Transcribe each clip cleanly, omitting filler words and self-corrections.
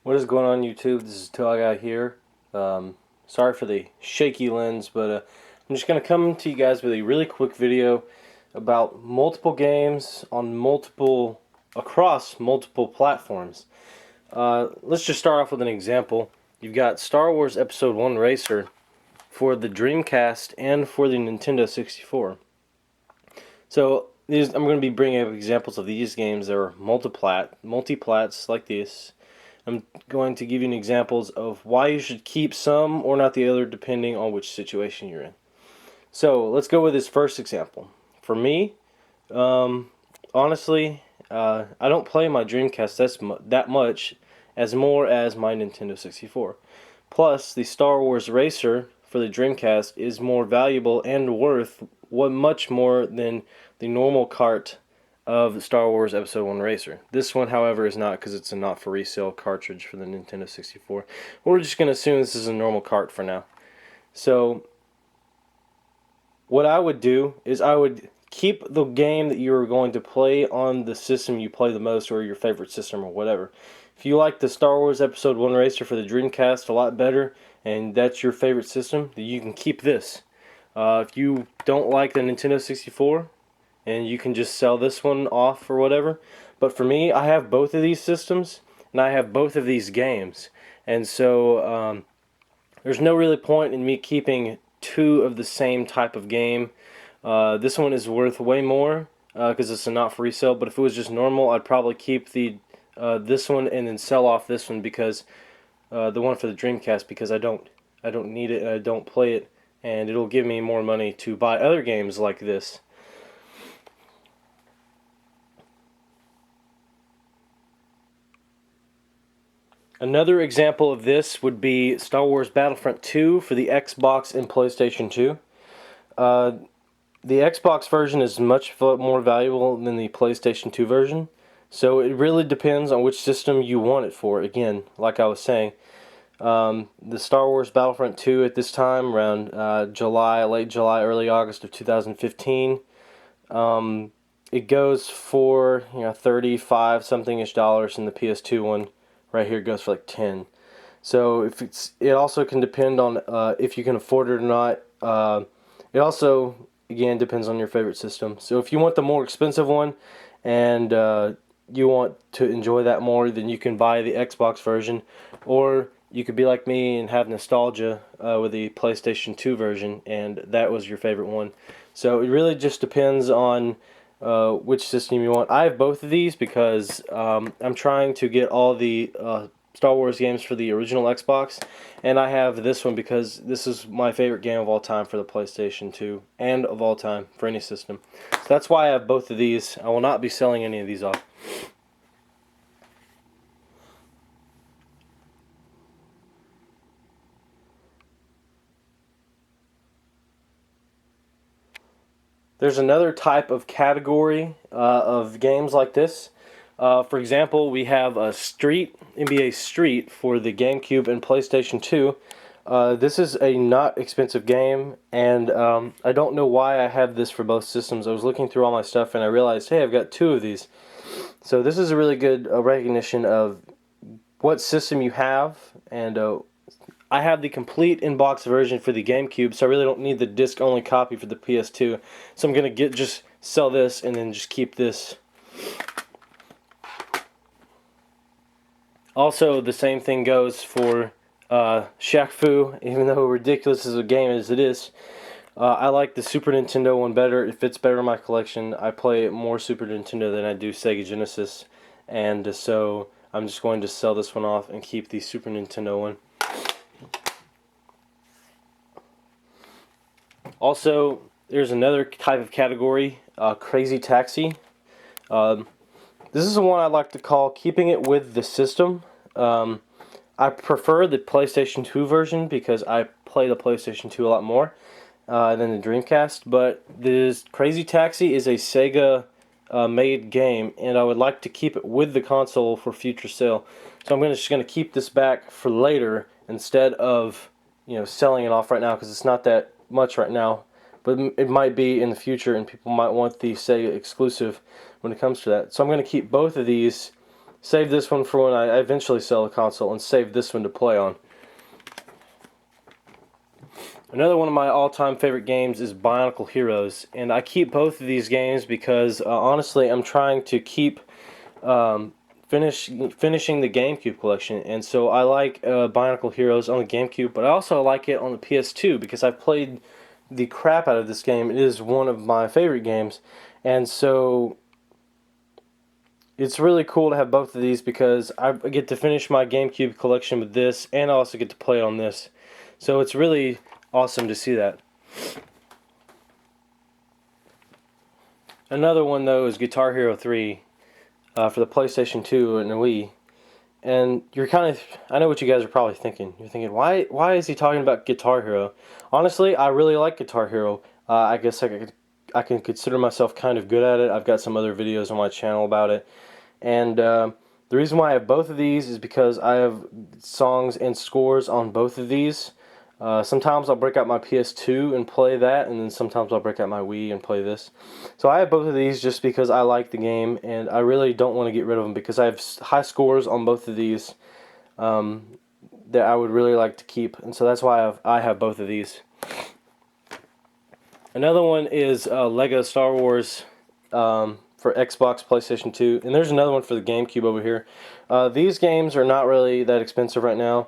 What is going on, YouTube? This is Tall Guy here. Sorry for the shaky lens, but I'm just going to come to you guys with a really quick video about multiple games on across multiple platforms. Let's just start off with an example. You've got Star Wars Episode 1 Racer for the Dreamcast and for the Nintendo 64. So I'm going to be bringing up examples of these games that are multiplats like this. I'm going to give you examples of why you should keep some or not the other depending on which situation you're in. So let's go with this first example. For me, honestly, I don't play my Dreamcast that much as more as my Nintendo 64. Plus, the Star Wars Racer for the Dreamcast is more valuable and worth much more than the normal cart of Star Wars Episode 1 Racer. This one, however, is not, because it's a not for resale cartridge for the Nintendo 64. We're just going to assume this is a normal cart for now. So, what I would do is I would keep the game that you're going to play on the system you play the most, or your favorite system, or whatever. If you like the Star Wars Episode 1 Racer for the Dreamcast a lot better, and that's your favorite system, then you can keep this. If you don't like the Nintendo 64, and you can just sell this one off or whatever. But for me, I have both of these systems, and I have both of these games. And so there's no really point in me keeping two of the same type of game. This one is worth way more because it's a not for resale. But if it was just normal, I'd probably keep this one and then sell off this one, because the one for the Dreamcast, because I don't need it and I don't play it, and it'll give me more money to buy other games like this. Another example of this would be Star Wars Battlefront 2 for the Xbox and PlayStation 2. The Xbox version is much more valuable than the PlayStation 2 version, so it really depends on which system you want it for. Again, like I was saying, the Star Wars Battlefront 2 at this time, around late July, early August of 2015, it goes for 35 something-ish dollars, and the PS2 one right here goes for like 10. So it also can depend on if you can afford it or not. It also, again, depends on your favorite system. So if you want the more expensive one and you want to enjoy that more, then you can buy the Xbox version, or you could be like me and have nostalgia with the PlayStation 2 version, and that was your favorite one. So it really just depends on which system you want. I have both of these because I'm trying to get all the Star Wars games for the original Xbox, and I have this one because this is my favorite game of all time for the PlayStation 2, and of all time for any system. So that's why I have both of these. I will not be selling any of these off. There's another type of category of games like this. For example, we have a NBA Street for the GameCube and PlayStation 2. This is a not expensive game, and I don't know why I have this for both systems. I was looking through all my stuff and I realized, hey, I've got two of these. So this is a really good recognition of what system you have, and I have the complete in-box version for the GameCube, so I really don't need the disc-only copy for the PS2. So I'm going to just sell this and then just keep this. Also, the same thing goes for Shaq Fu. Even though ridiculous as a game as it is, I like the Super Nintendo one better. It fits better in my collection. I play more Super Nintendo than I do Sega Genesis, and so I'm just going to sell this one off and keep the Super Nintendo one. Also, there's another type of category, Crazy Taxi. This is the one I like to call keeping it with the system. I prefer the PlayStation 2 version because I play the PlayStation 2 a lot more than the Dreamcast. But this Crazy Taxi is a Sega made game, and I would like to keep it with the console for future sale. So I'm just going to keep this back for later instead of selling it off right now, because it's not that much right now, but it might be in the future, and people might want the Sega exclusive when it comes to that. So I'm going to keep both of these save this one for when I eventually sell a console, and save this one to play on. Another one of my all-time favorite games is Bionicle Heroes, and I keep both of these games because honestly I'm trying to keep finishing the GameCube collection, and so I like Bionicle Heroes on the GameCube, but I also like it on the PS2 because I've played the crap out of this game. It is one of my favorite games, and so it's really cool to have both of these because I get to finish my GameCube collection with this, and I also get to play it on this. So it's really awesome to see that. Another one though is Guitar Hero 3 for the PlayStation 2 and the Wii. And you're kind of, I know what you guys are probably thinking. You're thinking, why is he talking about Guitar Hero? Honestly, I really like Guitar Hero. I guess I can consider myself kind of good at it. I've got some other videos on my channel about it. And the reason why I have both of these is because I have songs and scores on both of these. Sometimes I'll break out my PS2 and play that, and then sometimes I'll break out my Wii and play this. So I have both of these just because I like the game, and I really don't want to get rid of them because I have high scores on both of these that I would really like to keep, and so that's why I have both of these. Another one is Lego Star Wars for Xbox, PlayStation 2, and there's another one for the GameCube over here. These games are not really that expensive right now,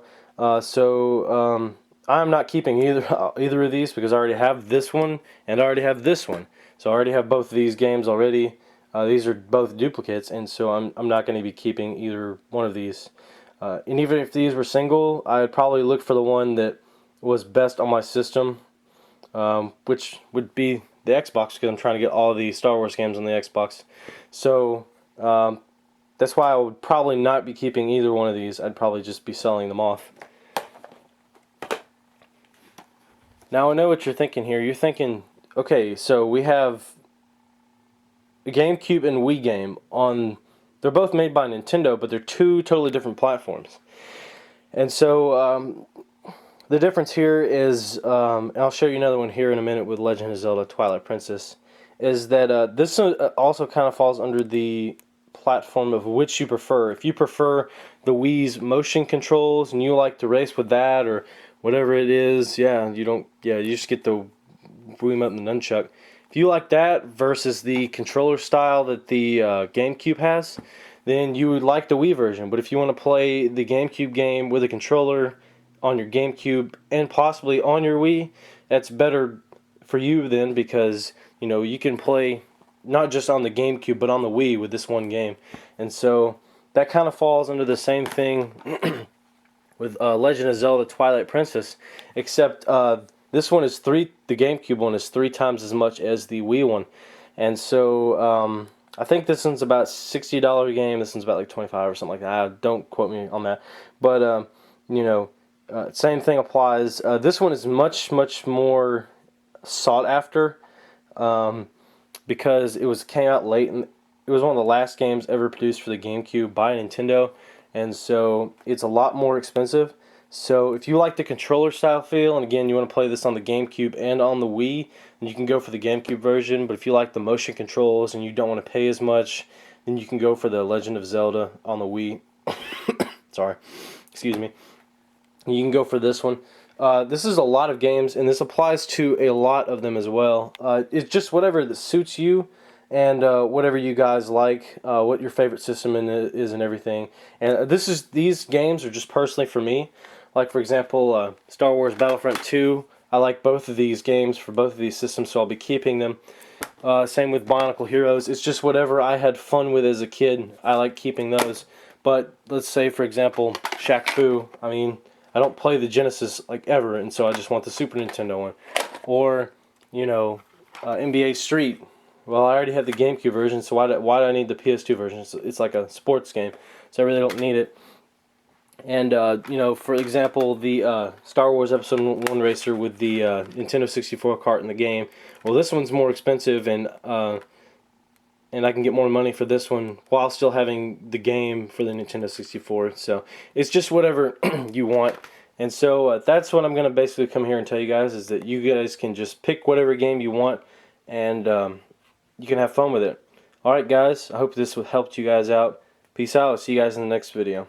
so I'm not keeping either of these because I already have this one and I already have this one. So I already have both of these games already. These are both duplicates, and so I'm not going to be keeping either one of these. And even if these were single, I'd probably look for the one that was best on my system, which would be the Xbox, because I'm trying to get all the Star Wars games on the Xbox. So that's why I would probably not be keeping either one of these. I'd probably just be selling them off. Now I know what you're thinking here. You're thinking, okay, so we have a GameCube and Wii game on. They're both made by Nintendo, but they're two totally different platforms. And so the difference here is, and I'll show you another one here in a minute with Legend of Zelda Twilight Princess, is that this also kind of falls under the platform of which you prefer. If you prefer the Wii's motion controls and you like to race with that or whatever it is, you just get the Wiimote and the nunchuck. If you like that versus the controller style that the GameCube has, then you would like the Wii version. But if you want to play the GameCube game with a controller on your GameCube and possibly on your Wii, that's better for you then, because you can play not just on the GameCube but on the Wii with this one game. And so that kind of falls under the same thing with Legend of Zelda Twilight Princess, except this one is the GameCube one is 3 times as much as the Wii one. And so I think this one's about $60 game. This one's about like 25 or something like that. Don't quote me on that. But same thing applies. This one is much more sought after because it came out late, and it was one of the last games ever produced for the GameCube by Nintendo, and so it's a lot more expensive. So if you like the controller style feel, and again you want to play this on the GameCube and on the Wii, then you can go for the GameCube version. But if you like the motion controls and you don't want to pay as much, then you can go for the Legend of Zelda on the Wii. Sorry, excuse me. You can go for this one. This is a lot of games, and this applies to a lot of them as well. It's just whatever that suits you, and whatever you guys like, what your favorite system is and everything. And these games are just personally for me. Like, for example, Star Wars Battlefront 2. I like both of these games for both of these systems, so I'll be keeping them. Same with Bionicle Heroes. It's just whatever I had fun with as a kid. I like keeping those. But let's say, for example, Shaq Fu. I mean, I don't play the Genesis like ever, and so I just want the Super Nintendo one. Or, NBA Street. Well, I already have the GameCube version, so why do I need the PS2 version? It's like a sports game, so I really don't need it. And, for example, the Star Wars Episode 1 racer with the Nintendo 64 cart in the game. Well, this one's more expensive, and I can get more money for this one while still having the game for the Nintendo 64. So it's just whatever you want. And so that's what I'm going to basically come here and tell you guys, is that you guys can just pick whatever game you want, and you can have fun with it. Alright guys, I hope this helped you guys out. Peace. Peace out. See you guys in the next video.